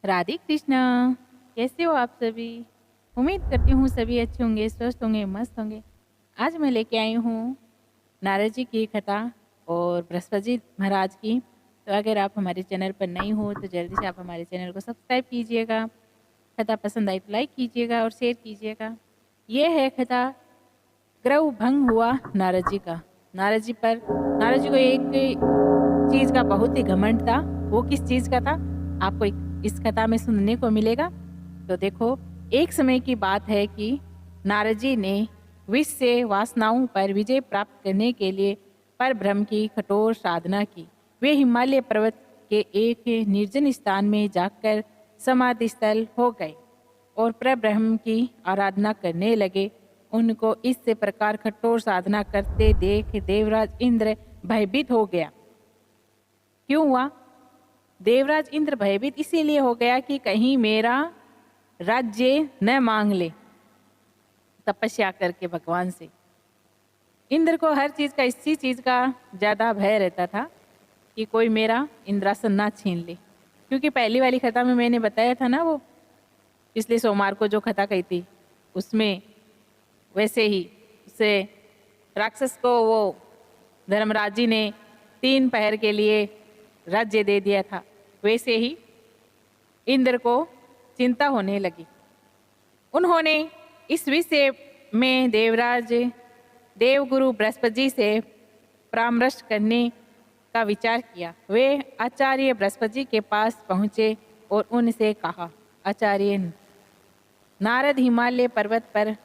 राधे कृष्णा। कैसे हो आप सभी? उम्मीद करती हूँ सभी अच्छे होंगे, स्वस्थ होंगे, मस्त होंगे। आज मैं लेके आई हूँ नारद जी की कथा और बृहस्पति जी महाराज की। तो अगर आप हमारे चैनल पर नई हो तो जल्दी से आप हमारे चैनल को सब्सक्राइब कीजिएगा। कथा पसंद आई तो लाइक कीजिएगा और शेयर कीजिएगा। ये है कथा ग्रह भंग हुआ नारद जी का। नारद जी को एक चीज का बहुत ही घमंड था। वो किस चीज का था आपको इस कथा में सुनने को मिलेगा। तो देखो, एक समय की बात है कि नारद जी ने विष से वासनाओं पर विजय प्राप्त करने के लिए परब्रह्म की कठोर साधना की। वे हिमालय पर्वत के एक निर्जन स्थान में जाकर समाधि स्थल हो गए और परब्रह्म की आराधना करने लगे। उनको इस प्रकार कठोर साधना करते देख देवराज इंद्र भयभीत हो गया। क्यों हुआ? देवराज इंद्र भयभीत इसीलिए हो गया कि कहीं मेरा राज्य न मांग ले तपस्या करके भगवान से। इंद्र को हर चीज का, इसी चीज का ज्यादा भय रहता था कि कोई मेरा इंद्रासन ना छीन ले। क्योंकि पहली वाली कथा में मैंने बताया था ना, वो पिछले सोमवार को जो कथा कही थी उसमें वैसे ही उसे राक्षस को वो धर्मराज जी ने 3 पहर के लिए राज्य दे दिया था। वैसे ही इंद्र को चिंता होने लगी। उन्होंने इस विषय में देवगुरु बृहस्पति जी से परामर्श करने का विचार किया। वे आचार्य बृहस्पति जी के पास पहुँचे और उनसे कहा, आचार्य नारद हिमालय पर्वत पर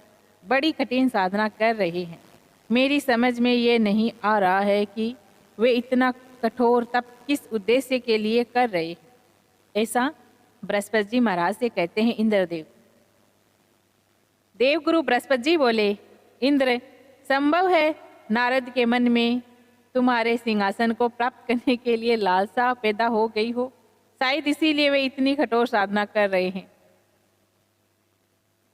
बड़ी कठिन साधना कर रहे हैं। मेरी समझ में ये नहीं आ रहा है कि वे इतना कठोर तप किस उद्देश्य के लिए कर रहे हैं। ऐसा बृहस्पति जी महाराज से कहते हैं इंद्रदेव। देवगुरु बृहस्पति जी बोले, इंद्र, संभव है नारद के मन में तुम्हारे सिंहासन को प्राप्त करने के लिए लालसा पैदा हो गई हो। शायद इसीलिए वे इतनी कठोर साधना कर रहे हैं।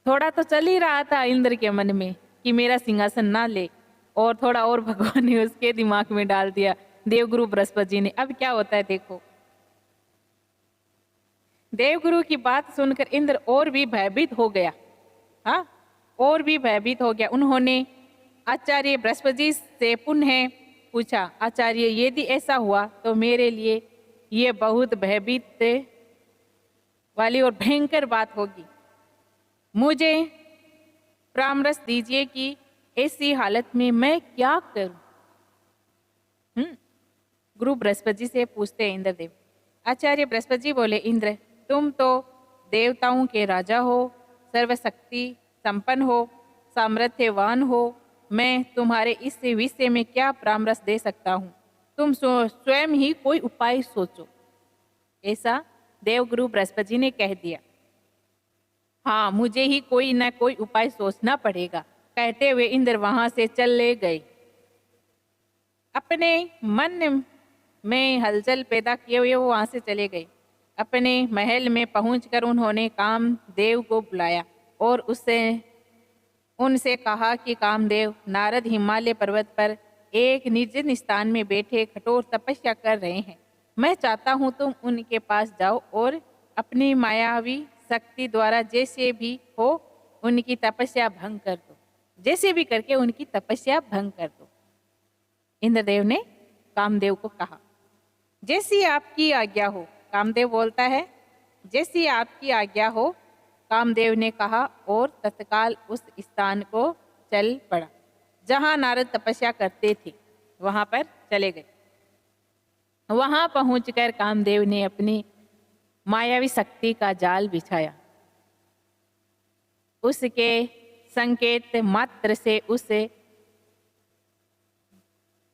थोड़ा तो चल ही रहा था इंद्र के मन में कि मेरा सिंहासन ना ले, और थोड़ा और भगवान ने उसके दिमाग में डाल दिया, देवगुरु बृहस्पति जी ने। अब क्या होता है देखो। देवगुरु की बात सुनकर इंद्र और भी भयभीत हो गया। हाँ, और भी भयभीत हो गया। उन्होंने आचार्य बृहस्पति जी से पुनः पूछा, आचार्य यदि ऐसा हुआ तो मेरे लिए ये बहुत भयभीत वाली और भयंकर बात होगी। मुझे परामर्श दीजिए कि ऐसी हालत में मैं क्या करूं। गुरु बृहस्पति जी से पूछते हैं इंद्रदेव। आचार्य बृहस्पति जी बोले, इंद्र, तुम तो देवताओं के राजा हो, सर्वशक्ति संपन्न हो, सामर्थ्यवान हो। मैं तुम्हारे इस विषय में क्या परामर्श दे सकता हूँ? तुम स्वयं ही कोई उपाय सोचो। ऐसा देवगुरु बृहस्पति जी ने कह दिया। हाँ, मुझे ही कोई न कोई उपाय सोचना पड़ेगा, कहते हुए इंद्र वहां से चले गए। अपने मन में हलचल पैदा किए हुए वो वहां से चले गए। अपने महल में पहुंचकर उन्होंने कामदेव को बुलाया और उनसे कहा कि कामदेव, नारद हिमालय पर्वत पर एक निर्जन स्थान में बैठे कठोर तपस्या कर रहे हैं। मैं चाहता हूँ तुम उनके पास जाओ और अपनी मायावी शक्ति द्वारा जैसे भी हो उनकी तपस्या भंग कर दो। जैसे भी करके उनकी तपस्या भंग कर दो। इंद्रदेव ने कामदेव को कहा, जैसी आपकी आज्ञा हो। कामदेव बोलता है, जैसी आपकी आज्ञा हो। कामदेव ने कहा और तत्काल उस स्थान को चल पड़ा जहां नारद तपस्या करते थे। वहां पर चले गए। वहां पहुंचकर कामदेव ने अपनी मायावी शक्ति का जाल बिछाया। उसके संकेत मात्र से उसे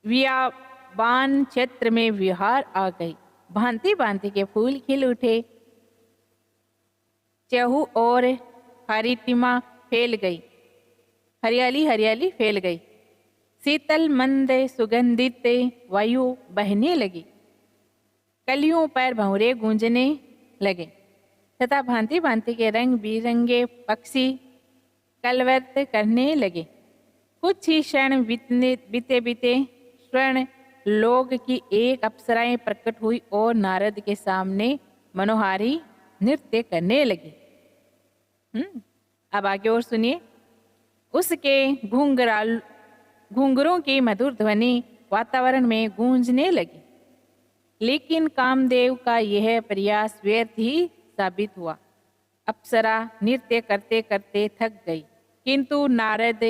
व्यापान क्षेत्र में विहार आ गई। भांति भांति के फूल खिल उठे, चहु और हरितिमा फैल गई, हरियाली हरियाली फैल गई। शीतल मंद सुगंधित वायु बहने लगी। कलियों पर भंवरे गूंजने लगे तथा भांति भांति के रंग बिरंगे पक्षी कलवत करने लगे। कुछ ही क्षण बीते बीते स्वर्ण लोक की एक अप्सराएं प्रकट हुई और नारद के सामने मनोहारी नृत्य करने लगी। अब आगे और सुनिए। उसके घुंघरों की मधुर ध्वनि वातावरण में गूंजने लगी, लेकिन कामदेव का यह प्रयास व्यर्थ ही साबित हुआ। अप्सरा नृत्य करते करते थक गई, किंतु नारद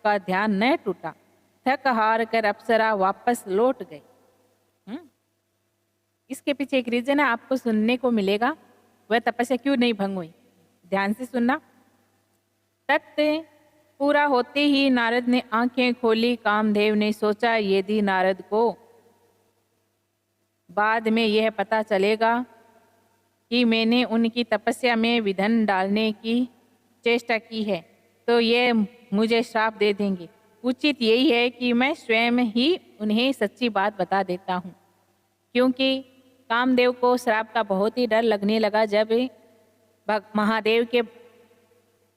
का ध्यान न टूटा। थक हार कर अप्सरा वापस लौट गई। इसके पीछे एक रीजन है, आपको सुनने को मिलेगा, वह तपस्या क्यों नहीं भंग हुई। ध्यान से सुनना। तत्व पूरा होते ही नारद ने आंखें खोली। कामदेव ने सोचा, यदि नारद को बाद में यह पता चलेगा कि मैंने उनकी तपस्या में विघ्न डालने की चेष्टा की है, तो ये मुझे श्राप दे देंगे। उचित यही है कि मैं स्वयं ही उन्हें सच्ची बात बता देता हूँ। क्योंकि कामदेव को श्राप का बहुत ही डर लगने लगा। जब महादेव के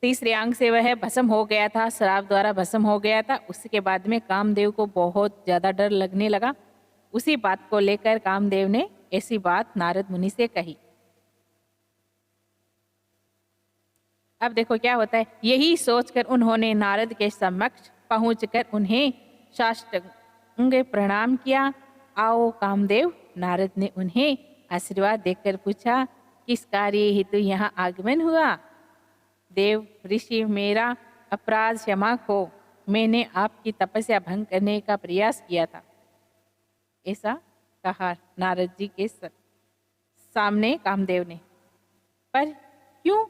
तीसरे अंग से वह भस्म हो गया था, श्राप द्वारा भस्म हो गया था, उसके बाद में कामदेव को बहुत ज़्यादा डर लगने लगा। उसी बात को लेकर कामदेव ने ऐसी बात नारद मुनि से कही। अब देखो क्या होता है। यही सोचकर उन्होंने नारद के समक्ष पहुंचकर उन्हें साष्टांग प्रणाम किया। आओ कामदेव। नारद ने उन्हें आशीर्वाद देकर पूछा, किस कार्य हेतु यहाँ आगमन हुआ। देव ऋषि, मेरा अपराध क्षमा हो, मैंने आपकी तपस्या भंग करने का प्रयास किया था। ऐसा कहा नारद जी के सामने कामदेव ने। पर क्यों,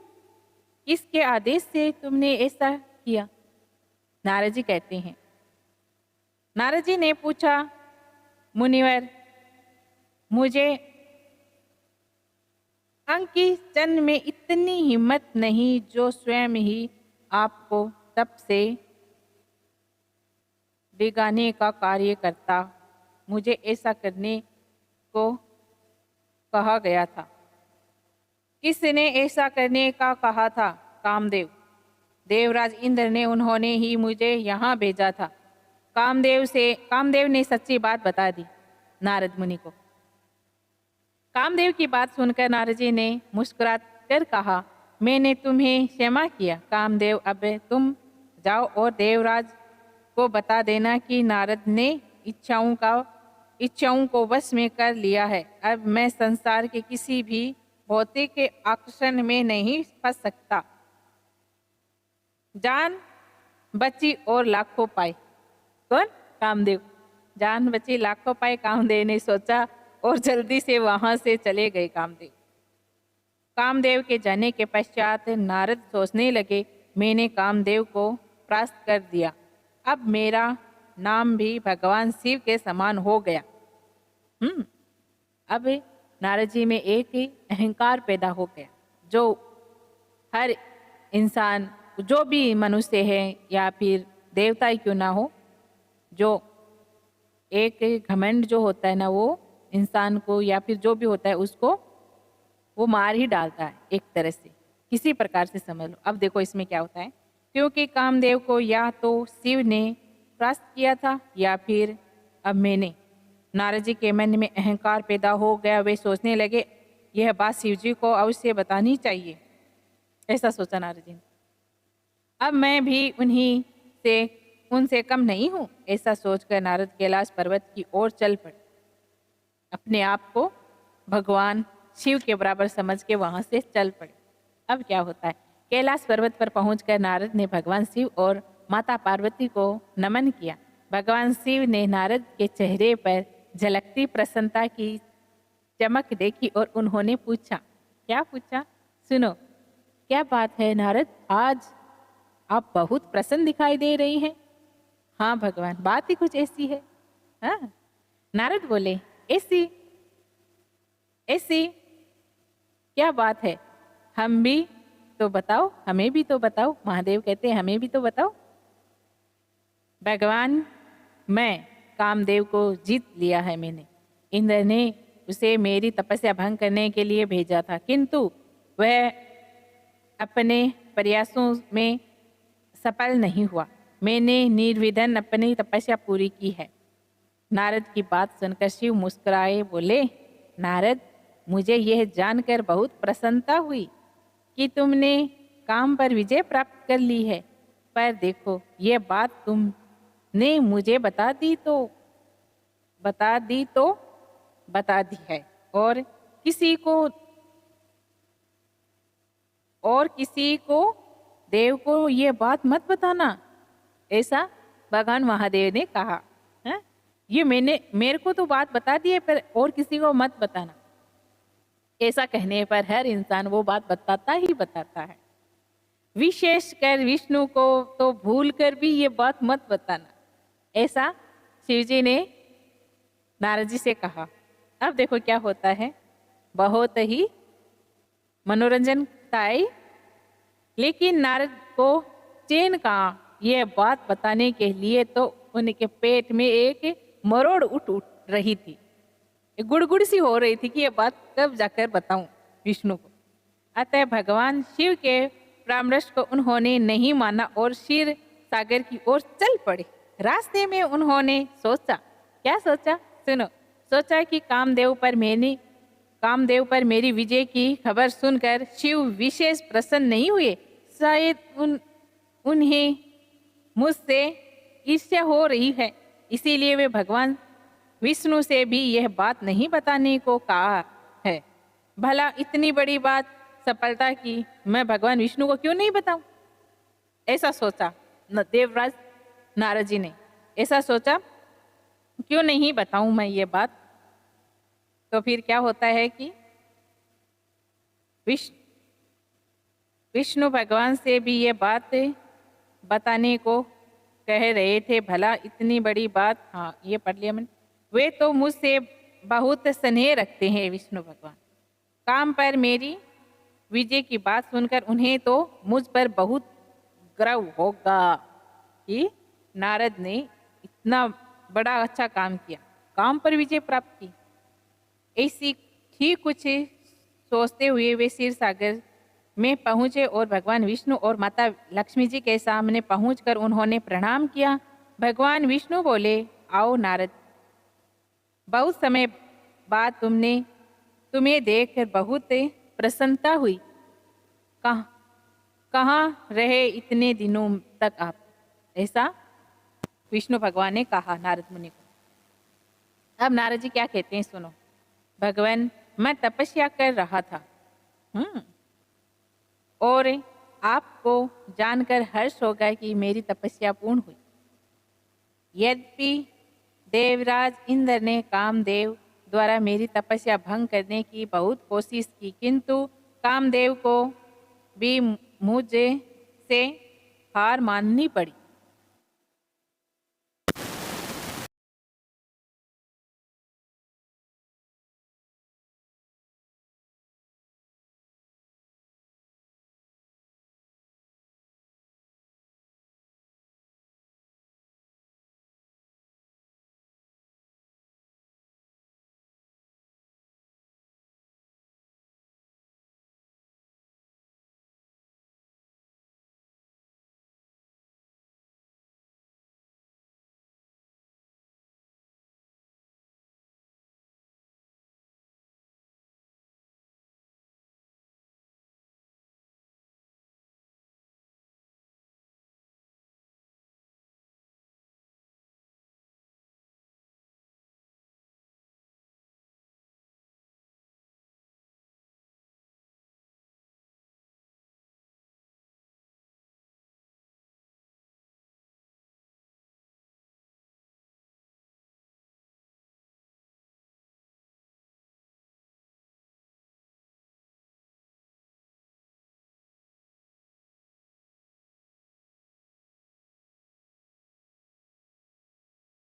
किसके आदेश से तुमने ऐसा किया। नारद जी कहते हैं, नारद जी ने पूछा, मुनिवर, मुझे अंकिचन में इतनी हिम्मत नहीं जो स्वयं ही आपको तप से डिगाने का कार्य करता। मुझे ऐसा करने को कहा गया था। किसने ऐसा करने का कहा था। कामदेव। देवराज इंद्र ने, उन्होंने ही मुझे यहाँ भेजा था। कामदेव ने सच्ची बात बता दी नारद मुनि को। कामदेव की बात सुनकर नारद जी ने मुस्कुरा कर कहा, मैंने तुम्हें क्षमा किया। कामदेव, अब तुम जाओ और देवराज को बता देना कि नारद ने इच्छाओं को वश में कर लिया है। अब मैं संसार के किसी भी भौतिक के आकर्षण में नहीं फंस सकता। जान बची और लाखों पाए। कौन? कामदेव। जान बची लाखों पाए, कामदेव ने सोचा और जल्दी से वहां से चले गए कामदेव के जाने के पश्चात नारद सोचने लगे, मैंने कामदेव को परास्त कर दिया। अब मेरा नाम भी भगवान शिव के समान हो गया। अब नारद जी में एक अहंकार पैदा हो गया, जो हर इंसान, जो भी मनुष्य है या फिर देवता ही क्यों ना हो, जो एक घमंड जो होता है ना, वो इंसान को या फिर जो भी होता है उसको वो मार ही डालता है एक तरह से, किसी प्रकार से समझ लो। अब देखो इसमें क्या होता है, क्योंकि कामदेव को या तो शिव ने परास्त किया था या फिर अब मैंने। नारद जी के मन में अहंकार पैदा हो गया। वे सोचने लगे, यह बात शिव जी को अवश्य बतानी चाहिए। ऐसा सोचा नारद जी ने। अब मैं भी उनसे कम नहीं हूँ। ऐसा सोचकर नारद कैलाश पर्वत की ओर चल पड़े। अपने आप को भगवान शिव के बराबर समझ के वहां से चल पड़े। अब क्या होता है, कैलाश पर्वत पर पहुंचकर नारद ने भगवान शिव और माता पार्वती को नमन किया। भगवान शिव ने नारद के चेहरे पर झलकती प्रसन्नता की चमक देखी और उन्होंने पूछा। क्या पूछा? सुनो, क्या बात है नारद, आज आप बहुत प्रसन्न दिखाई दे रही हैं। हाँ भगवान, बात ही कुछ ऐसी है। हाँ। नारद बोले, ऐसी क्या बात है, हम भी तो बताओ, हमें भी तो बताओ। महादेव कहते हैं, हमें भी तो बताओ। भगवान, मैं कामदेव को जीत लिया है मैंने। इंद्र ने उसे मेरी तपस्या भंग करने के लिए भेजा था, किंतु वह अपने प्रयासों में सफल नहीं हुआ। मैंने निर्विघ्न अपनी तपस्या पूरी की है। नारद की बात सुनकर शिव मुस्कुराए, बोले, नारद, मुझे यह जानकर बहुत प्रसन्नता हुई कि तुमने काम पर विजय प्राप्त कर ली है। पर देखो, ये बात तुमने मुझे बता दी बता दी है, और किसी को देव को ये बात मत बताना, ऐसा भगवान महादेव ने कहा। है? ये मेरे को तो बात बता दी है, पर और किसी को मत बताना। ऐसा कहने पर हर इंसान वो बात बताता ही बताता है, विशेषकर विष्णु को तो भूल कर भी ये बात मत बताना, ऐसा शिवजी ने नारद जी से कहा। अब देखो क्या होता है, बहुत ही मनोरंजन आई, लेकिन नारद को चैन का यह बात बताने के लिए तो उनके पेट में एक मरोड़ उठ रही थी, एक गुड़गुड़ सी हो रही थी कि यह बात कब जाकर बताऊं विष्णु को। अतः भगवान शिव के परामर्श को उन्होंने नहीं माना और क्षीर सागर की ओर चल पड़े। रास्ते में उन्होंने सोचा, क्या सोचा सुनो, सोचा कि कामदेव पर मेरी विजय की खबर सुनकर शिव विशेष प्रसन्न नहीं हुए। शायद उन्हें मुझसे ईर्ष्या हो रही है, इसीलिए वे भगवान विष्णु से भी यह बात नहीं बताने को कहा है। भला इतनी बड़ी बात सफलता की मैं भगवान विष्णु को क्यों नहीं बताऊं? ऐसा सोचा देवराज नारद जी ने, ऐसा सोचा क्यों नहीं बताऊं मैं ये बात। तो फिर क्या होता है कि विष्णु भगवान से भी ये बात बताने को कह रहे थे। भला इतनी बड़ी बात, हाँ ये पढ़ लिया मैंने, वे तो मुझसे बहुत स्नेह रखते हैं विष्णु भगवान। काम पर मेरी विजय की बात सुनकर उन्हें तो मुझ पर बहुत गर्व होगा कि नारद ने इतना बड़ा अच्छा काम किया, काम पर विजय प्राप्त की। ऐसी ठीक कुछ सोचते हुए वे क्षीर सागर में पहुंचे और भगवान विष्णु और माता लक्ष्मी जी के सामने पहुंचकर उन्होंने प्रणाम किया। भगवान विष्णु बोले, आओ नारद, बहुत समय बाद तुम्हें देखकर बहुत प्रसन्नता हुई। कहाँ रहे इतने दिनों तक आप? ऐसा विष्णु भगवान ने कहा नारद मुनि को। अब नारद जी क्या कहते हैं सुनो। भगवान, मैं तपस्या कर रहा था और आपको जानकर हर्ष होगा कि मेरी तपस्या पूर्ण हुई। यद्यपि देवराज इंद्र ने कामदेव द्वारा मेरी तपस्या भंग करने की बहुत कोशिश की, किंतु कामदेव को भी मुझे से हार माननी पड़ी।